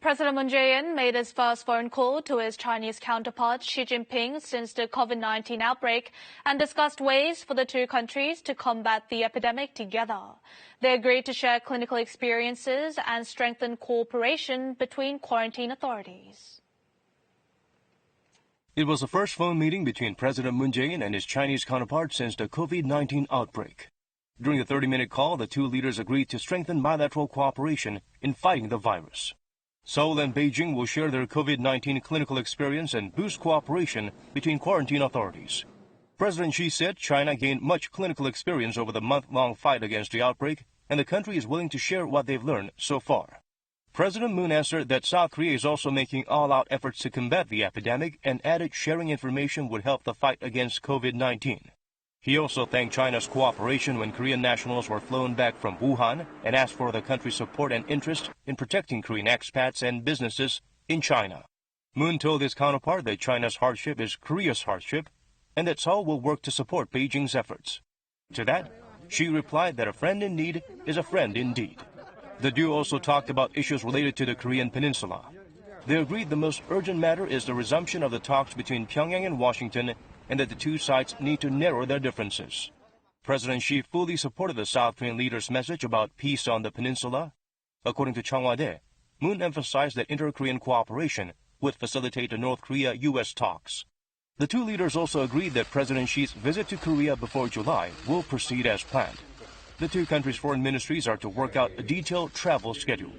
President Moon Jae-in made his first phone call to his Chinese counterpart Xi Jinping since the COVID-19 outbreak and discussed ways for the two countries to combat the epidemic together. They agreed to share clinical experiences and strengthen cooperation between quarantine authorities. It was the first phone meeting between President Moon Jae-in and his Chinese counterpart since the COVID-19 outbreak. During the 30-minute call, the two leaders agreed to strengthen bilateral cooperation in fighting the virus. Seoul and Beijing will share their COVID-19 clinical experience and boost cooperation between quarantine authorities. President Xi said China gained much clinical experience over the month-long fight against the outbreak, and the country is willing to share what they've learned so far. President Moon answered that South Korea is also making all-out efforts to combat the epidemic and added sharing information would help the fight against COVID-19. He also thanked China's cooperation when Korean nationals were flown back from Wuhan and asked for the country's support and interest in protecting Korean expats and businesses in China. Moon told his counterpart that China's hardship is Korea's hardship and that Seoul will work to support Beijing's efforts. To that, Xi replied that a friend in need is a friend indeed. The duo also talked about issues related to the Korean Peninsula. They agreed the most urgent matter is the resumption of the talks between Pyongyang and Washington and that the two sides need to narrow their differences. President Xi fully supported the South Korean leader's message about peace on the peninsula. According to Cheongwadae, Moon emphasized that inter-Korean cooperation would facilitate the North Korea-U.S. talks. The two leaders also agreed that President Xi's visit to Korea before July will proceed as planned. The two countries' foreign ministries are to work out a detailed travel schedule.